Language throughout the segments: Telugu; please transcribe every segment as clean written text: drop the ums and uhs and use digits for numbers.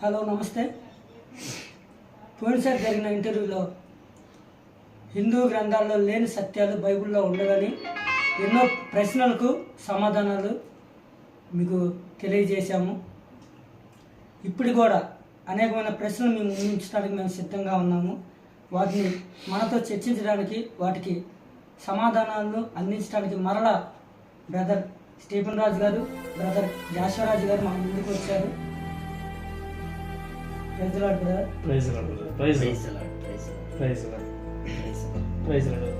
హలో నమస్తే. పోయినసారి జరిగిన ఇంటర్వ్యూలో హిందూ గ్రంథాల్లో లేని సత్యాలు బైబిల్లో ఉండదని ఎన్నో ప్రశ్నలకు సమాధానాలు మీకు తెలియజేశాము. ఇప్పుడు కూడా అనేకమైన ప్రశ్నలు మేము ఉంచడానికి మేము సిద్ధంగా ఉన్నాము. వాటిని మనతో చర్చించడానికి, వాటికి సమాధానాలను అందించడానికి మరలా బ్రదర్ స్టీఫెన్ రాజు గారు, బ్రదర్ జాషరాజు గారు మన ముందుకు వచ్చారు. Praise Lord brother. Praise Lord brother. Praise Lord. Praise Lord. Praise Lord.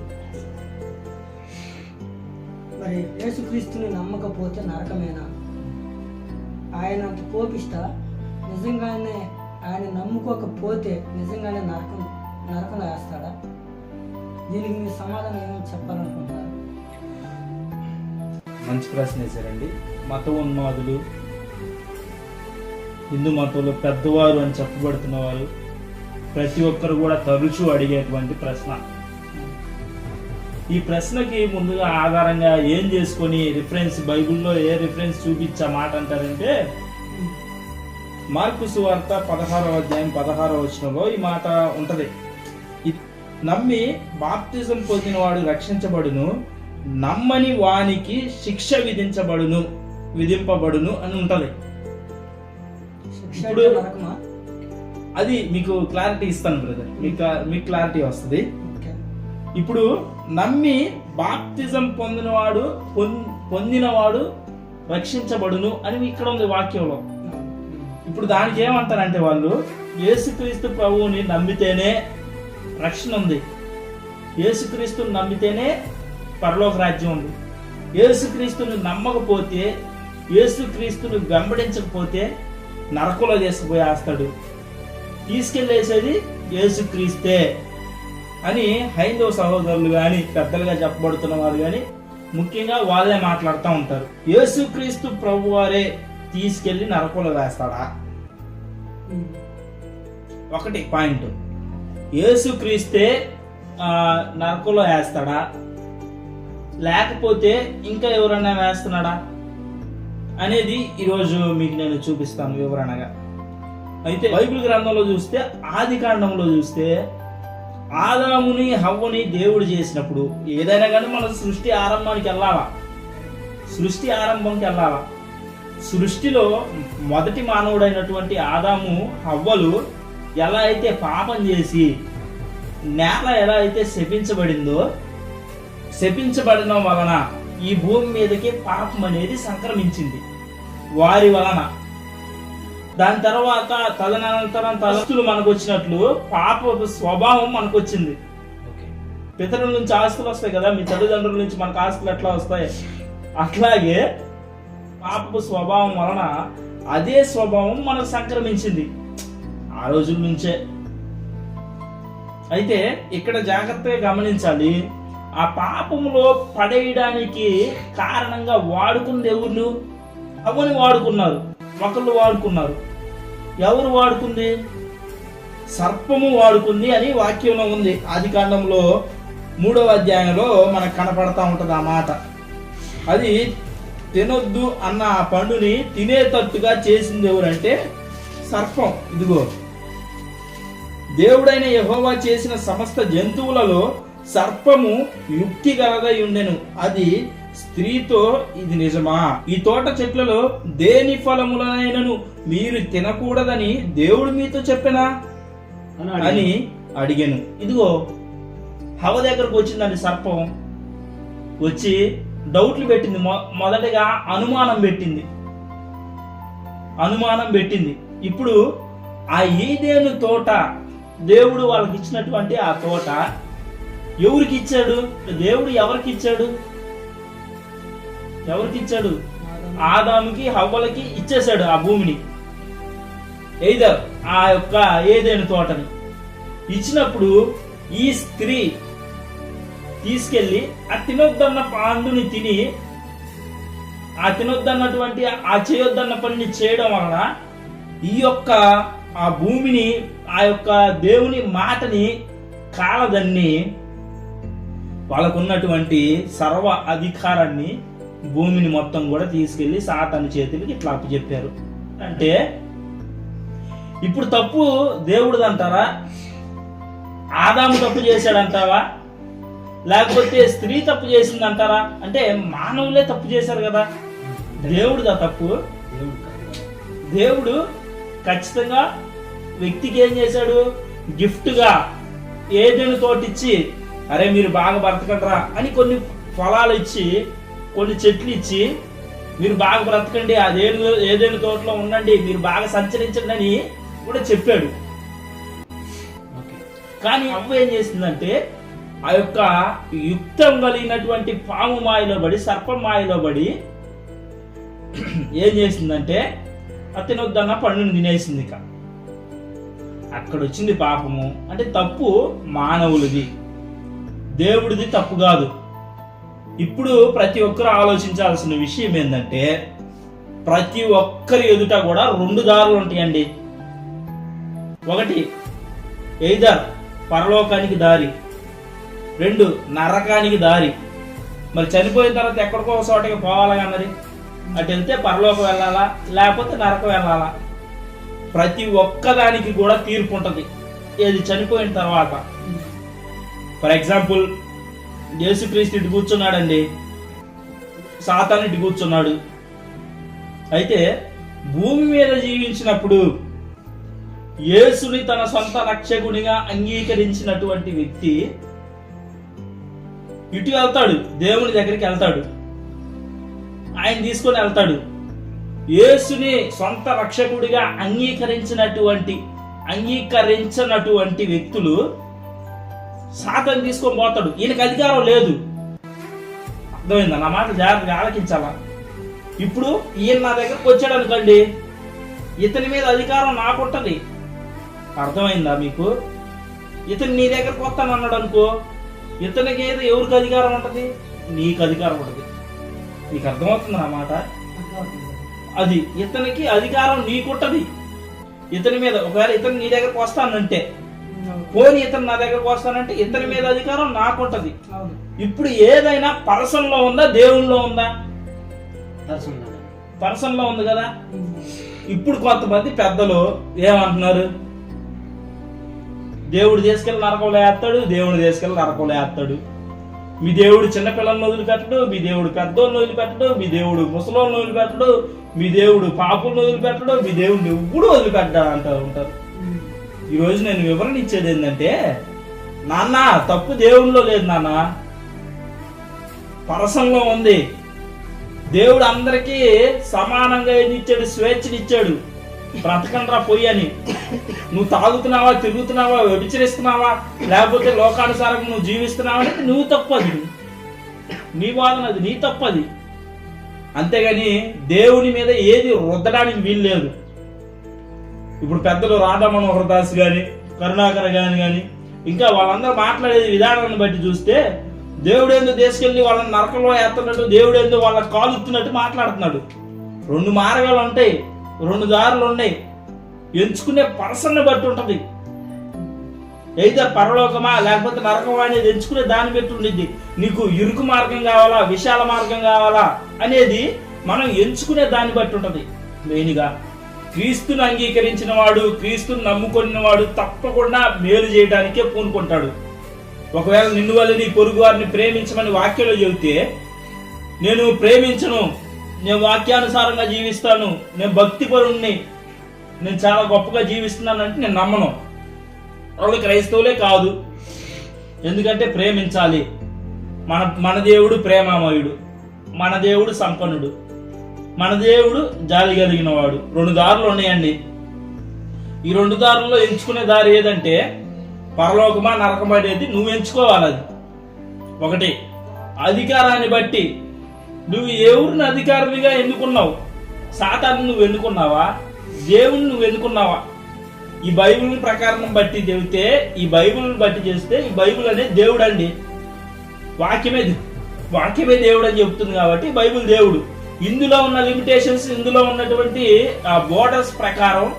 మరి యేసుక్రీస్తుని నమ్మకపోతే నరకమేనా? ఆయన అంత కోపిష్ట, నిజంగానే ఆయన నమ్ముకోకపోతే నిజంగానే నరకంలో వేస్తాడా? దీనికి మీ సమాధానం ఏమని చెప్పాలనుకుంటున్నారు? మంచి ప్రశ్న వేశారండి. మత ఉన్మాదులు, హిందూ మతంలో పెద్దవారు అని చెప్పబడుతున్న వారు ప్రతి ఒక్కరు కూడా తరచూ అడిగేటువంటి ప్రశ్న. ఈ ప్రశ్నకి ముందుగా ఆధారంగా ఏం చేసుకొని రిఫరెన్స్, బైబిల్లో ఏ రిఫరెన్స్ చూపించే మాట అంటారంటే, మార్కు సువార్త 16వ అధ్యాయం 16వ వచనంలో ఈ మాట ఉంటది. నమ్మి బాప్తిజం పొందిన వాడు రక్షించబడును, నమ్మని వానికి శిక్ష విధింపబడును అని ఉంటది. ఇప్పుడు అది మీకు క్లారిటీ ఇస్తాను బ్రదర్, మీకు క్లారిటీ వస్తుంది. ఇప్పుడు నమ్మి బాప్తిజం పొందినవాడు రక్షించబడును అని ఇక్కడ ఉంది వాక్యంలో. ఇప్పుడు దానికి ఏమంటారంటే, వాళ్ళు యేసుక్రీస్తు ప్రభువుని నమ్మితేనే రక్షణ ఉంది, యేసుక్రీస్తుని నమ్మితేనే పరలోక రాజ్యం ఉంది. యేసుక్రీస్తుని నమ్మకపోతే, యేసుక్రీస్తుని వెంబడించకపోతే నరకంలో తీసుకుపోయేస్తాడు, తీసుకెళ్ళేసేది యేసుక్రీస్తే అని హైందవ సహోదరులు కానీ, పెద్దలుగా చెప్పబడుతున్న వారు కానీ ముఖ్యంగా వాళ్ళే మాట్లాడుతూ ఉంటారు. యేసుక్రీస్తు ప్రభు వారే తీసుకెళ్లి నరకంలో వేస్తాడా? ఒకటి పాయింట్, యేసుక్రీస్తే నరకంలో వేస్తాడా, లేకపోతే ఇంకా ఎవరైనా వేస్తున్నాడా అనేది ఈరోజు మీకు నేను చూపిస్తాను వివరణగా. అయితే బైబిల్ గ్రంథంలో చూస్తే, ఆది కాండంలో చూస్తే, ఆదాముని హవ్వని దేవుడు చేసినప్పుడు, ఏదైనా కానీ మన సృష్టి ఆరంభంకి వెళ్ళాలా. సృష్టిలో మొదటి మానవుడైనటువంటి ఆదాము హవ్వలు ఎలా అయితే పాపం చేసి నేల ఎలా అయితే శపించబడిన వలన ఈ భూమి మీదకి పాపం అనేది సంక్రమించింది వారి వలన. దాని తర్వాత తదనంతరం తలస్తులు మనకు వచ్చినట్లు పాప స్వభావం మనకు వచ్చింది. పితరుల నుంచి ఆస్తులు వస్తాయి కదా, మీ తల్లిదండ్రుల నుంచి మనకు ఆస్తులు ఎట్లా వస్తాయి, అట్లాగే పాపపు స్వభావం వలన అదే స్వభావం మనకు సంక్రమించింది ఆ రోజుల నుంచే. అయితే ఇక్కడ జాగ్రత్తగా గమనించాలి, ఆ పాపములో పడేయడానికి కారణంగా వాడుకుంది ఎవరు? అవని వాడుకున్నారు, ఒకళ్ళు వాడుకున్నారు. ఎవరు వాడుకుంది? సర్పము వాడుకుంది అని వాక్యంలో ఉంది. ఆది కాండంలో 3వ అధ్యాయంలో మనకు కనపడతా ఉంటది ఆ మాట. అది తినొద్దు అన్న ఆ పండుని తినేటట్టుగా చేసింది ఎవరంటే సర్పం. ఇదిగో, దేవుడైన యెహోవా చేసిన సమస్త జంతువులలో సర్పము యుక్తి గలదై ఉండెను. అది స్త్రీతో, ఇది నిజమా? ఈ తోట చెట్లలో దేని ఫలములనైనను మీరు తినకూడదని దేవుడు మీతో చెప్పెనా అని అడిగాను. ఇదిగో, హవ దగ్గరకు వచ్చిందండి సర్పం. వచ్చి డౌట్లు పెట్టింది. మొదటగా అనుమానం పెట్టింది. ఇప్పుడు ఆ ఏదేను తోట, దేవుడు వాళ్ళకి ఇచ్చినటువంటి ఆ తోట ఎవరికి ఇచ్చాడు? దేవుడు ఎవరికి ఇచ్చాడు? ఆదాముకి హవ్వలకి ఇచ్చేశాడు ఆ భూమిని, ఎయిదర్ ఆ యొక్క ఏదేను తోటని ఇచ్చినప్పుడు ఈ స్త్రీ తీసుకెళ్లి ఆ తినొద్దన్న పండుని తిని, ఆ తినొద్దన్నటువంటి ఆ చేయొద్దన్న పనిని చేయడం వలన ఈ యొక్క ఆ భూమిని, ఆ యొక్క దేవుని మాటని కాలదన్ని వాళ్ళకున్నటువంటి సర్వ అధికారాన్ని, భూమిని మొత్తం కూడా తీసుకెళ్లి సాతాను చేతులకి ఇట్లా అప్పచెప్పారు. అంటే ఇప్పుడు తప్పు దేవుడిది అంటారా, ఆదాము తప్పు చేశాడంటావా, లేకపోతే స్త్రీ తప్పు చేసింది అంటారా? అంటే మానవులే తప్పు చేశారు కదా, దేవుడిదా తప్పు? దేవుడు ఖచ్చితంగా వ్యక్తికి ఏం చేశాడు, గిఫ్ట్గా ఏదైనా తోటిచ్చి, అరే మీరు బాగా బ్రతకండిరా అని కొన్ని ఫలాలు ఇచ్చి, కొన్ని చెట్లు ఇచ్చి, మీరు బాగా బ్రతకండి, ఏదైనా తోటలో ఉండండి, మీరు బాగా సంచరించండి అని కూడా చెప్పాడు. కానీ అవ్వ ఏం చేసిందంటే ఆ యొక్క యుక్తం కలిగినటువంటి పాము మాయలో పడి, సర్పం మాయలో పడి ఏం చేసిందంటే తినొద్దన్న పండుని తినేసింది. ఇక అక్కడ వచ్చింది పాపము. అంటే తప్పు మానవులది, దేవుడిది తప్పు కాదు. ఇప్పుడు ప్రతి ఒక్కరు ఆలోచించాల్సిన విషయం ఏంటంటే ప్రతి ఒక్కరి ఎదుట కూడా 2 దారులు ఉంటాయండి. ఒకటి ఎయిదర్ పరలోకానికి దారి, 2 నరకానికి దారి. మరి చనిపోయిన తర్వాత ఎక్కడికో చోటకి పోవాలిగా, మరి అటు వెళ్తే పరలోకం వెళ్ళాలా లేకపోతే నరకం వెళ్ళాలా? ప్రతి ఒక్కదానికి కూడా తీర్పు ఉంటుంది ఏది చనిపోయిన తర్వాత. ఫర్ ఎగ్జాంపుల్ యేసుక్రీస్తు ఇటు కూర్చున్నాడండి, సాతాను ఇటు కూర్చున్నాడు. అయితే భూమి మీద జీవించినప్పుడు యేసుని తన సొంత రక్షకునిగా అంగీకరించినటువంటి వ్యక్తి ఇటు వెళ్తాడు, దేవుని దగ్గరికి వెళ్తాడు, ఆయన తీసుకొని వెళ్తాడు. యేసుని సొంత రక్షకుడిగా అంగీకరించినటువంటి వ్యక్తులు సాతాను తీసుకొని పోతాడు. ఈయనకి అధికారం లేదు. అర్థమైందా? నా మాట జాగ్రత్తగా ఆలకించాలా. ఇప్పుడు ఈయన నా దగ్గరకు వచ్చాడు అనుకోండి, ఇతని మీద అధికారం నాకుంటది. అర్థమైందా మీకు? ఇతను నీ దగ్గరకు వస్తాను అన్నాడు అనుకో, ఇతనికి ఏదో ఎవరికి అధికారం ఉంటది? నీకు అధికారం ఉంటది. నీకు అర్థమవుతుంది నా మాట? అది ఇతనికి అధికారం నీకుంటది ఇతని మీద. ఒకవేళ ఇతను నీ దగ్గరకు వస్తానంటే, పోనీ ఇతను నా దగ్గరకు వస్తానంటే ఇతని మీద అధికారం నాకుంటది. ఇప్పుడు ఏదైనా పర్సన్ లో ఉందా, దేవునిలో ఉందా? పర్సన్ లో ఉంది కదా. ఇప్పుడు కొంతమంది పెద్దలు ఏమంటున్నారు, దేవుడు తీసుకెళ్ళి నరకంలో వేస్తాడు, దేవుడు తీసుకెళ్ళి నరకంలో వేస్తాడు. మీ దేవుడు చిన్నపిల్లలను వదిలిపెట్టడు, మీ దేవుడు పెద్దోళ్ళని వదిలిపెట్టడు, మీ దేవుడు ముసలోళ్ళని వదిలిపెట్టడు, మీ దేవుడు పాపులను వదిలిపెట్టడు, మీ దేవుడిని ఎప్పుడు వదిలిపెట్టాడు అంటారు ఉంటారు. ఈరోజు నేను వివరణ ఇచ్చేది ఏంటంటే, నాన్న తప్పు దేవునిలో లేదు నాన్న, పరసంలో ఉంది. దేవుడు అందరికీ సమానంగా ఏది ఇచ్చాడు? స్వేచ్ఛనిచ్చాడు. బ్రతకండ్రా పొయ్యి అని. నువ్వు తాగుతున్నావా, తిరుగుతున్నావా, వ్యభిచరిస్తున్నావా, లేకపోతే లోకానుసారంగా నువ్వు జీవిస్తున్నావా అంటే నువ్వు తప్పది, నీ వాదన అది, నీ తప్పది. అంతేగాని దేవుని మీద ఏది రుద్దడానికి వీలు లేదు. ఇప్పుడు పెద్దలు రాధా మనోహర్ దాస్ గాని, కరుణాకర్ గాని ఇంకా వాళ్ళందరూ మాట్లాడేది విధానాన్ని బట్టి చూస్తే దేవుడేందో తీసుకెళ్లి వాళ్ళని నరకంలో వేస్తున్నట్టు, దేవుడేందో వాళ్ళని కాలుతున్నట్టు మాట్లాడుతున్నాడు. 2 మార్గాలు ఉంటాయి, 2 దారులు ఉన్నాయి. ఎంచుకునే పర్సన్ బట్టి ఉంటది. అయితే పరలోకమా లేకపోతే నరకమా అనేది ఎంచుకునే దాన్ని బట్టి ఉండిద్ది. నీకు ఇరుకు మార్గం కావాలా, విశాల మార్గం కావాలా అనేది మనం ఎంచుకునే దాన్ని బట్టి ఉంటది. మెయిన్గా క్రీస్తుని అంగీకరించిన వాడు, క్రీస్తుని నమ్ముకున్న వాడు తప్పకుండా మేలు చేయడానికే పూనుకుంటాడు. ఒకవేళ నిన్ను వల్ల నీ పొరుగు వారిని ప్రేమించమని వాక్యంలో చెబితే, నేను ప్రేమించను, నేను వాక్యానుసారంగా జీవిస్తాను, నేను భక్తిపరుణ్ణి, నేను చాలా గొప్పగా జీవిస్తున్నానంటే నేను నమ్మను. వాళ్ళు క్రైస్తవులే కాదు. ఎందుకంటే ప్రేమించాలి. మన దేవుడు ప్రేమామయుడు, మన దేవుడు సంపన్నుడు, మన దేవుడు జాలి కలిగిన వాడు. 2 దారులు ఉన్నాయండి. ఈ 2 దారుల్లో ఎంచుకునే దారి ఏదంటే పరలోకమా నరకమా అనేది నువ్వు ఎంచుకోవాలి. అది ఒకటి. అధికారాన్ని బట్టి నువ్వు ఎవరిని అధికారులుగా ఎన్నుకున్నావు? సాతాను నువ్వు ఎన్నుకున్నావా, దేవుని నువ్వు ఎన్నుకున్నావా? ఈ బైబిల్ ప్రకారం బట్టి చెబితే, ఈ బైబిల్ బట్టి చేస్తే, ఈ బైబిల్ అనేది దేవుడు అండి. వాక్యమే దేవుడు అని చెప్తుంది కాబట్టి బైబిల్ దేవుడు. ఇందులో ఉన్న లిమిటేషన్స్, ఇందులో ఉన్నటువంటి బోర్డర్స్ ప్రకారం,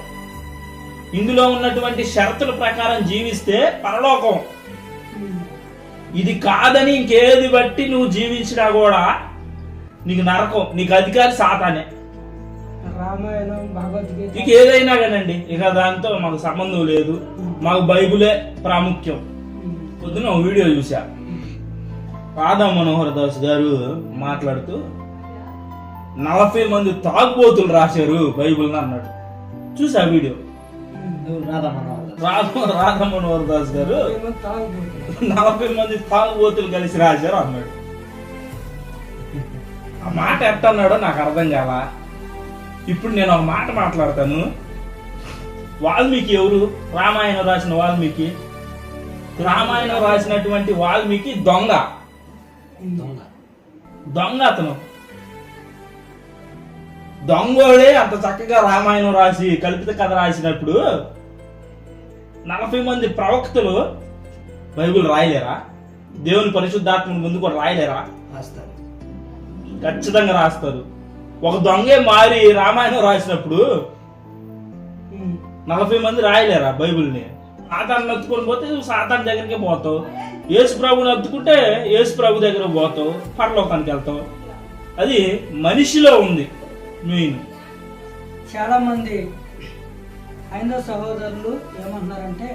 ఇందులో ఉన్నటువంటి షరతుల ప్రకారం జీవిస్తే పరలోకం. ఇది కాదని ఇంకేది బట్టి నువ్వు జీవించినా కూడా నీకు నరకం. నీకు అధికారి సాతానే. రామాయణం భగవద్గీత ఇక ఏదైనా కానండి, ఇక దాంతో మాకు సంబంధం లేదు. మాకు బైబులే ప్రాముఖ్యం. పొద్దున ఒక వీడియో చూసా, రాధా మనోహర్ దాస్ గారు మాట్లాడుతూ 40 మంది తాగుబోతులు రాశారు బైబుల్ అన్నాడు. చూసా వీడియో. రాధా మనోహర్ దాస్ గారు 40 మంది తాగుబోతులు కలిసి రాశారు అన్నాడు. ఆ మాట ఎట్టన్నాడో నాకు అర్థం కాల. ఇప్పుడు నేను ఒక మాట మాట్లాడతాను. వాల్మీకి ఎవరు? రామాయణం రాసిన వాల్మీకి. రామాయణం రాసినటువంటి వాల్మీకి దొంగ. అతను దొంగోడే అంత చక్కగా రామాయణం రాసి కల్పిత కథ రాసినప్పుడు 40 మంది ప్రవక్తలు బైబిల్ రాయలేరా? దేవుని పరిశుద్ధాత్మ ముందు కూడా రాయలేరా? రాస్తారు, ఖచ్చితంగా రాస్తారు. ఒక దొంగే మారి రామాయణం రాసినప్పుడు 40 మంది రాయలేరా బైబిల్ని? సాతాను ఎత్తుకొని పోతే సాతాను దగ్గరికి పోతావు, యేసు ప్రభుని ఎత్తుకుంటే యేసు ప్రభు దగ్గర పోతావు, పరలోకానికి వెళ్తావు. అది మనిషిలో ఉంది మెయిన్. చాలా మంది హైందవ సహోదరులు ఏమంటున్నారంటే,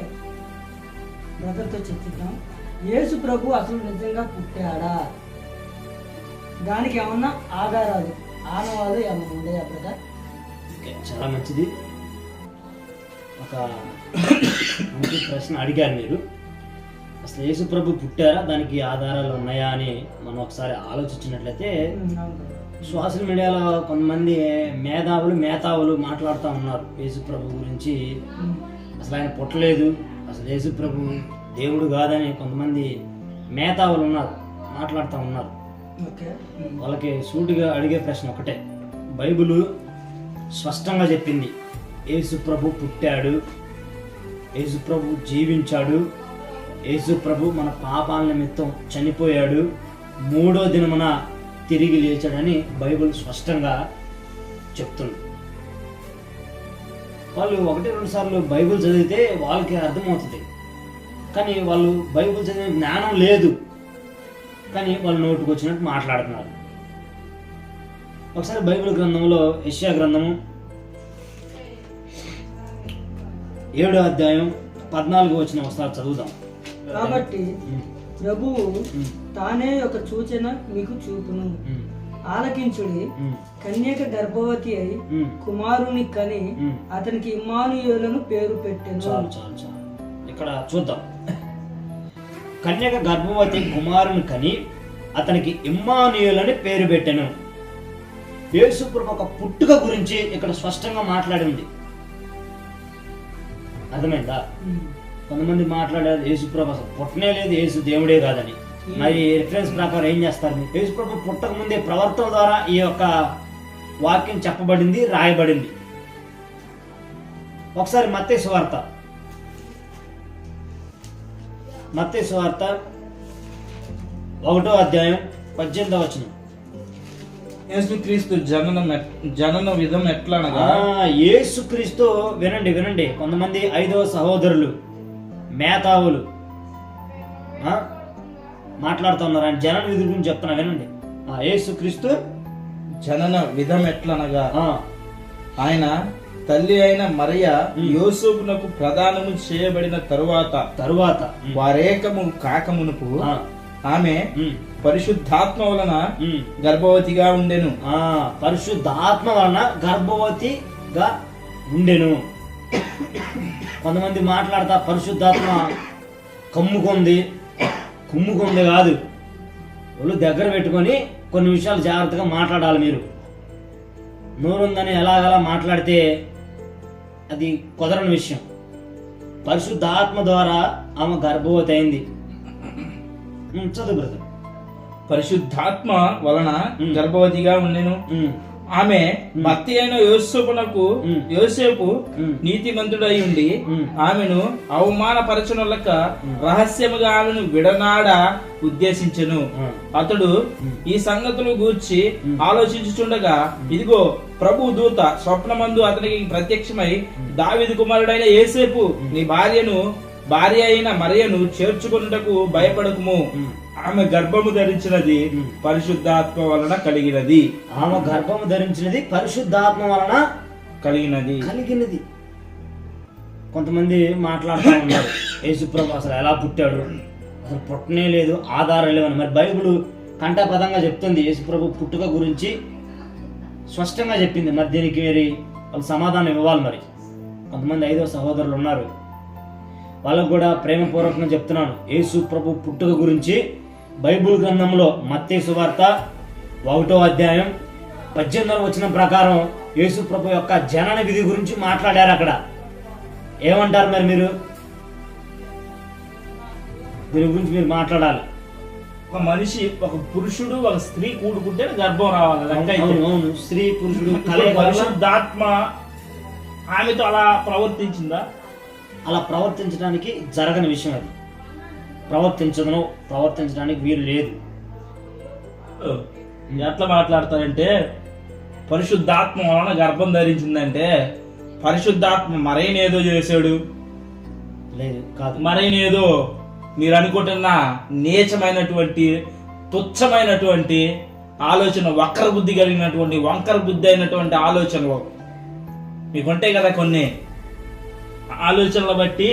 బ్రదర్తో చర్చిద్దాం, యేసు ప్రభు అసలు నిజంగా పుట్టాడా, దానికి ఏమన్నా ఆధారాలు ఆనవాళ్ళు ఏమన్నా ఉన్నాయా బ్రదర్? ఓకే, చాలా మంచిది. ఒక మంచి ప్రశ్న అడిగారు మీరు. అసలు యేసు ప్రభు పుట్టారా, దానికి ఆధారాలు ఉన్నాయా అని మనం ఒకసారి ఆలోచించినట్లయితే, సోషల్ మీడియాలో కొంతమంది మేధావులు మాట్లాడుతూ ఉన్నారు యేసు ప్రభు గురించి. అసలు ఆయన పుట్టలేదు, అసలు యేసు ప్రభు దేవుడు కాదని కొంతమంది మేధావులు ఉన్నారు, మాట్లాడుతూ ఉన్నారు. వాళ్ళకి సూటిగా అడిగే ప్రశ్న ఒకటే, బైబిల్ స్పష్టంగా చెప్పింది యేసు ప్రభు పుట్టాడు, యేసు ప్రభు జీవించాడు, యేసు ప్రభు మన పాపాల నిమిత్తం చనిపోయాడు, 3వ దినమున తిరిగి లేచాడని బైబిల్ స్పష్టంగా చెప్తుంది. వాళ్ళు 1-2 సార్లు బైబిల్ చదివితే వాళ్ళకి అర్థమవుతుంది, కానీ వాళ్ళు బైబిల్ చదివే జ్ఞానం లేదు, కానీ వాళ్ళు నోటుకు వచ్చినట్టు మాట్లాడుతున్నారు. ఒకసారి బైబిల్ గ్రంథంలో యెషయా గ్రంథము 7వ అధ్యాయం 14వ వచనం ఒకసారి చదువుదాం. కాబట్టి ప్రభువు తానే ఒక సూచన మీకు చూపును, ఆలకించుడి, కన్యక గర్భవతి అయి కుమారుని కని అతనికి ఇమ్మానుయేలును పేరు పెట్టెను. చాలు చాలు చాలు, ఇక్కడ చూద్దాం. కన్యక గర్భవతి కుమారుని కని అతనికి ఇమ్మానుయేలు అని పేరు పెట్టెను. యేసు ప్రభు ఒక పుట్టుక గురించి ఇక్కడ స్పష్టంగా మాట్లాడింది. అర్థమైందా? కొంతమంది మాట్లాడారు యేసు ప్రభు అసలు పుట్టనే లేదు, యేసు దేవుడే కాదని. మరి రిఫరెన్స్ ప్రకారం ఏం చేస్తారు? యేసు ప్రభు పుట్టక ముందే ప్రవర్తన ద్వారా ఈ యొక్క వాక్యం చెప్పబడింది, రాయబడింది. ఒకసారి మత్తయి సువార్త 1వ అధ్యాయం 18వ వచనం. యేసుక్రీస్తు జనన విధం ఎట్లా అనగా, యేసుక్రీస్తు వినండి, కొంతమంది 5వ సహోదరులు మేధావులు మాట్లాడుతున్నారు. ఆయన జనన విధి గురించి చెప్తున్నా, వినండి. యేసుక్రీస్తు జనన విధం ఎట్లనగా, ఆయన తల్లి అయిన మరియ యోసేపునకు ప్రదానము చేయబడిన తరువాత వారేకము కాకమునుపు ఆమె పరిశుద్ధాత్మ వలన గర్భవతిగా ఉండెను. పరిశుద్ధాత్మ వలన గర్భవతిగా ఉండెను. కొంతమంది మాట్లాడతా పరిశుద్ధాత్మ కుమ్ముకుంది కాదు, వాళ్ళు దగ్గర పెట్టుకొని కొన్ని విషయాలు జాగ్రత్తగా మాట్లాడాలి. మీరు నోరుందని ఎలాగలా మాట్లాడితే అది కుదరని విషయం. పరిశుద్ధాత్మ ద్వారా ఆమె గర్భవతి అయింది. చదువు బ్రదర్. పరిశుద్ధాత్మ వలన గర్భవతిగా ఉండెను. ఆమె భక్తి అయిన యోసేపు నీతిమంతుడై ఉండి ఆమెను అవమానపరచనులక రహస్యముగా ఆమెను విడనాడ ఉద్దేశించెను. అతడు ఈ సంగతులు గూర్చి ఆలోచించుచుండగా, ఇదిగో ప్రభు దూత స్వప్నమందు అతనికి ప్రత్యక్షమై, దావీదు కుమారుడైన యోసేపు, నీ భార్య అయిన మరియను చేర్చుకొనుటకు భయపడకుము, ఆమె గర్భము ధరించినది పరిశుద్ధాత్మ వలన కలిగినది. ఆమె గర్భము ధరించినది పరిశుద్ధాత్మ వలన కలిగినది. కొంతమంది మాట్లాడుతూ ఉన్నారు, యేసుప్రభు అసలు ఎలా పుట్టాడు, అసలు పుట్టనే లేదు, ఆధారం లేవని. మరి బైబిల్ కంఠపదంగా చెప్తుంది, యేసుప్రభు పుట్టుక గురించి స్పష్టంగా చెప్పింది. మరి దీనికి మరి వాళ్ళు సమాధానం ఇవ్వాలి. మరి కొంతమంది 5వ సహోదరులు ఉన్నారు, వాళ్ళకు కూడా ప్రేమపూర్వకంగా చెప్తున్నాను, యేసుప్రభు పుట్టుక గురించి బైబిల్ గ్రంథంలో మత్తయి సువార్త 1వ అధ్యాయం 18వ వచనం ప్రకారం యేసుప్రభు యొక్క జనన విధి గురించి మాట్లాడారు. అక్కడ ఏమంటారు మరి మీరు? దీని గురించి మీరు మాట్లాడాలి. ఒక మనిషి, ఒక పురుషుడు ఒక స్త్రీ కూడుకుంటే గర్భం రావాలి. అవును, స్త్రీ పురుషుడు పరిశుద్ధాత్మ ఆమెతో అలా ప్రవర్తించిందా? అలా ప్రవర్తించడానికి జరగని విషయం అది. ప్రవర్తించడానికి వీలు లేదు. ఎట్లా మాట్లాడతారంటే పరిశుద్ధాత్మ వలన గర్భం ధరించిందంటే పరిశుద్ధాత్మ మరైనేదో చేశాడు? లేదు, కాదు. మరైనేదో మీరు అనుకుంటున్న నీచమైనటువంటి తుచ్చమైనటువంటి ఆలోచన, వక్ర బుద్ధి కలిగినటువంటి వంకర బుద్ధి అయినటువంటి ఆలోచనలు మీకుంటాయి కదా, కొన్ని ఆలోచనలు బట్టి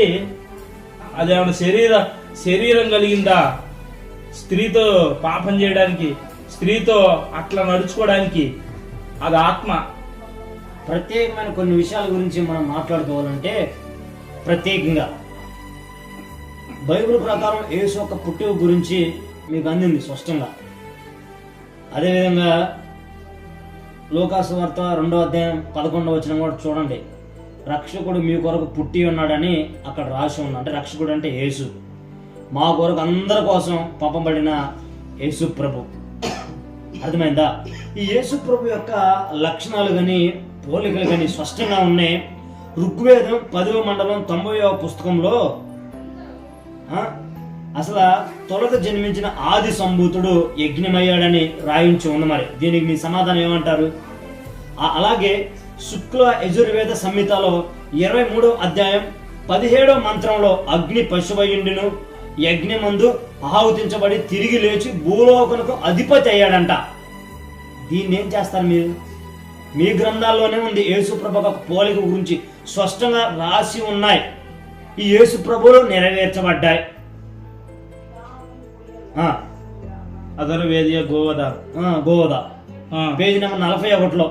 అదేమన్నా శరీరం కలిగిందా? స్త్రీతో పాపం చేయడానికి, స్త్రీతో అట్లా నడుచుకోవడానికి అది ఆత్మ. ప్రత్యేకమైన కొన్ని విషయాల గురించి మనం మాట్లాడుకోవాలంటే ప్రత్యేకంగా బైబిల్ ప్రకారం యేసు యొక్క పుట్టుక గురించి మీకు అందింది స్పష్టంగా. అదేవిధంగా లూకాసు వార్త 2వ అధ్యాయం 11వ వచనం కూడా చూడండి, రక్షకుడు మీ కొరకు పుట్టి ఉన్నాడని అక్కడ రాసి ఉంది. అంటే రక్షకుడు అంటే యేసు, మా కొరకు అందరి కోసం పంపబడిన యేసు ప్రభు. అర్థమైందా? ఈ యేసు ప్రభు యొక్క లక్షణాలు కానీ పోలికలు కానీ స్పష్టంగా ఉన్నాయి. ఋగ్వేదం 10వ మండలం 90వ పుస్తకంలో అసలు తొలత జన్మించిన ఆది సంభూతుడు యజ్ఞమయ్యాడని రాయించి ఉంది. మరి దీనికి మీ సమాధానం ఏమంటారు? అలాగే శుక్ల యజుర్వేద సంహితలో 23వ అధ్యాయం 17వ మంత్రంలో అగ్ని పశువయుండును యజ్ఞమందు ఆహుతించబడి తిరిగి లేచి భూలోకనకు అధిపతి అయ్యాడంట. దీన్ని ఏం చేస్తారు మీరు? మీ గ్రంథాల్లోనే ఉంది. యేసుప్రభు ఒక పోలిక గురించి స్పష్టంగా రాసి ఉన్నాయి. ఈ యేసుప్రభులు నెరవేర్చబడ్డాయి. అధర్వేదియ గోవద పేజీ నెంబర్ 41లో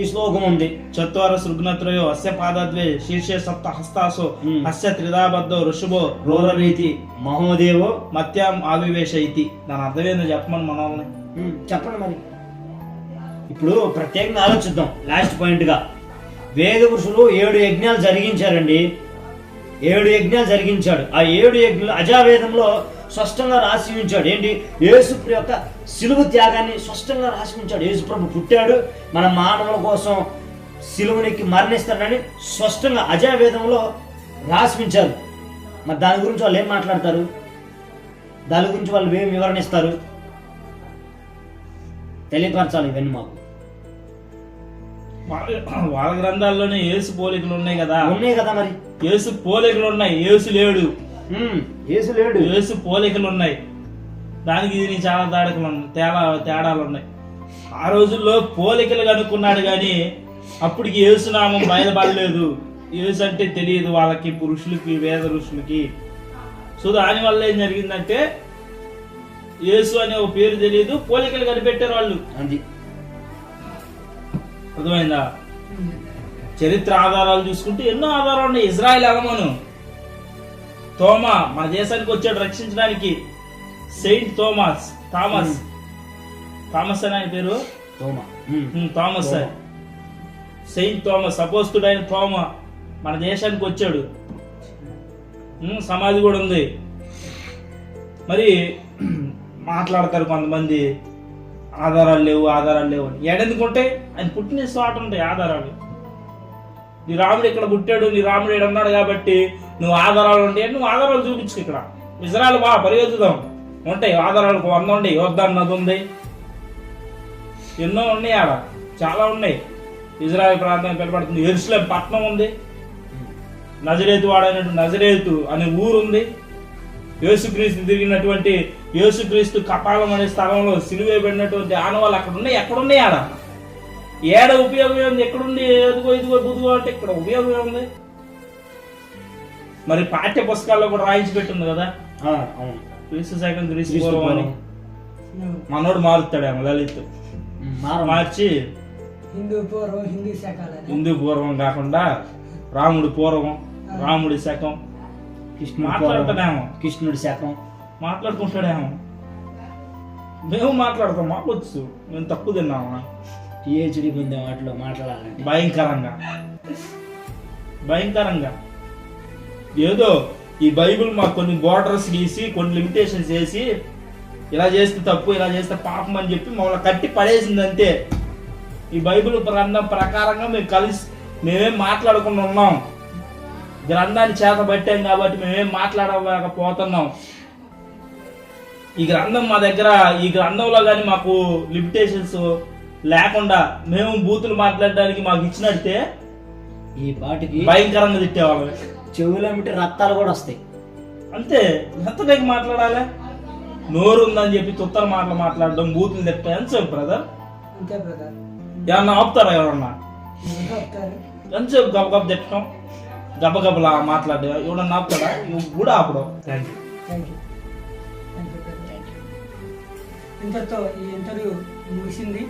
ఈ శ్లోకం ఉంది. చత్వార సృగ్నత్రయో అస్య పాదద్వే శీర్షే సప్త హస్తాసో అస్య త్రిదాబద్ధో ఋషభో రోరరీతి మహోదేవో మత్యాం ఆవివేశ ఇతి. దాని అర్థమేందో చెప్పమని మనల్ని చెప్పండి. మరి ఇప్పుడు ప్రత్యేకంగా ఆలోచిద్దాం. లాస్ట్ పాయింట్ గా వేద పురుషులు 7 యజ్ఞాలు జరిగించారండి. 7 యజ్ఞాలు జరిగించాడు. ఆ 7 యజ్ఞాలు అజావేదంలో స్పష్టంగా రాసి ఉంచాడు. ఏంటి? యేసు యొక్క సిలువ త్యాగాన్ని స్పష్టంగా రాసి ఉంచాడు. యేసు ప్రభు పుట్టాడు, మన మానవుల కోసం సిలువనికి మరణిస్తాడని స్పష్టంగా అజావేదంలో రాసి ఉంచారు. మరి దాని గురించి వాళ్ళు ఏం మాట్లాడతారు? దాని గురించి వాళ్ళు ఏం వివరణ ఇస్తారు? తెలియపరచాలి ఇవన్నీ మాకు. వాళ్ళ గ్రంథాల్లోనే యేసు పోలికలు ఉన్నాయి కదా. మరి యేసు పోలికలు ఉన్నాయి, యేసు లేడు. యేసు పోలికలు ఉన్నాయి. దానికి దీనికి చాలా తేడాలు ఉన్నాయి. ఆ రోజుల్లో పోలికలు కనుక్కున్నాడు కానీ అప్పటికి యేసు నామం బయలుపడలేదు. యేసు అంటే తెలియదు వాళ్ళకి, పురుషులకి, వేద ఋషులకి. సో దానివల్ల ఏం జరిగిందంటే యేసు అనే ఒక పేరు తెలియదు, పోలికలు కనిపెట్టారు వాళ్ళు. అది అర్థమైందా? చరిత్ర ఆధారాలు చూసుకుంటే ఎన్నో ఆధారాలు ఉన్నాయి. ఇజ్రాయెల్ అలమను తోమా మన దేశానికి వచ్చాడు రక్షించడానికి. సెయింట్ థామస్ అని ఆయన పేరు. థామస్ సెయింట్ థామస్ అపోస్తుడైన తోమా మన దేశానికి వచ్చాడు. సమాధి కూడా ఉంది. మరి మాట్లాడతారు కొంతమంది ఆధారాలు లేవు అని. ఎడెందుకుంటాయి? ఆయన పుట్టిన చోట ఉంటాయి ఆధారాలు. నీ రాముడు ఇక్కడ పుట్టాడు, నీ రాముడు ఇక్కడ ఉన్నాడు కాబట్టి నువ్వు ఆధారాలు ఉంటాయి. నువ్వు ఆధారాలు చూపించు. ఇక్కడ ఇజ్రాయెల్ బాగా పరిగెత్తుదాం ఉంటాయి ఆధారాలు. 100 ఉన్నాయి. యోర్దాను నది ఉంది, ఎన్నో ఉన్నాయి, ఆడ చాలా ఉన్నాయి. ఇజ్రాయెల్ ప్రాంతానికి పిలబడుతుంది. యెరూషలేం పట్టణం ఉంది, నజరేతు వాడైనట్టు నజరేతు అనే ఊరు ఉంది. యేసుక్రీస్తు తిరిగినటువంటి యేసుక్రీస్తు కపాలం అనే స్థలంలో సిలువేయబడినటువంటి ఆనవాళ్ళు అక్కడ ఉన్నాయి. ఎక్కడున్నాయి? ఆడ ఏడ ఉపయోగం ఉంది? ఎక్కడుంది? ఎదుగో ఇదిగో బుదుగో అంటే ఇక్కడ ఉపయోగం ఏముంది? మరి పాఠ్య పుస్తకాల్లో కూడా రాయించి పెట్టింది కదా, అవును, క్రీస్తు శకం క్రీస్తు పూర్వం అని. మనోడు మారుతాడేమో లలిత్ మార్చి హిందూ పూర్వం హిందూ శకాలని, హిందూ పూర్వం కాకుండా రాముడి పూర్వం, రాముడి శకం మాట్లాడతాడేమో, కృష్ణుడి శాఖం మాట్లాడుకుంటాడేమో. మేము మాట్లాడతాం, మాకు వచ్చు, మేము తక్కువ తిన్నామా? పిహెచ్డి పొందే వాటిలో మాట్లాడాలంటే భయంకరంగా భయంకరంగా ఏదో ఈ బైబిల్ మాకు కొన్ని బోర్డర్స్ గీసి కొన్ని లిమిటేషన్స్ వేసి ఇలా చేస్తే తప్పు, ఇలా చేస్తే పాపం అని చెప్పి మమ్మల్ని కట్టి పడేసింది అంతే. ఈ బైబిల్ గ్రంథం ప్రకారంగా మేమేం మాట్లాడకుండా ఉన్నాం. గ్రంథాన్ని చేత పట్టాం కాబట్టి మేమేం మాట్లాడలేకపోతున్నాం. ఈ గ్రంథం మా దగ్గర, ఈ గ్రంథంలో కానీ మాకు లిమిటేషన్స్ లేకుండా మేము బూతులు మాట్లాడడానికి మాకు ఇచ్చినట్టే ఈ పాటికి భయంకరంగా తిట్టేవాళ్ళం. చెవులో మిట్టి రక్తాలు కూడా వస్తాయి. అంతే, ఎంతకి మాట్లాడాలి? నోరు ఉందని చెప్పి తుత్తల మాటలు మాట్లాడడం, బూతులు తిట్టడం ఎంతసేపు బ్రదర్? అంతే బ్రదర్. ఏమన్నా ఆపుతారా? ఎవరన్నా ఎంతసేపు గబగబ తిట్టడం, గబగబలా మాట్లాడడం ఎవడన్నా ఆపుతాడా? నువ్వు కూడా ఆపడం. Thank you. Thank you. ఇంతటితో ఈ ఇంటర్వ్యూ ముగిసింది.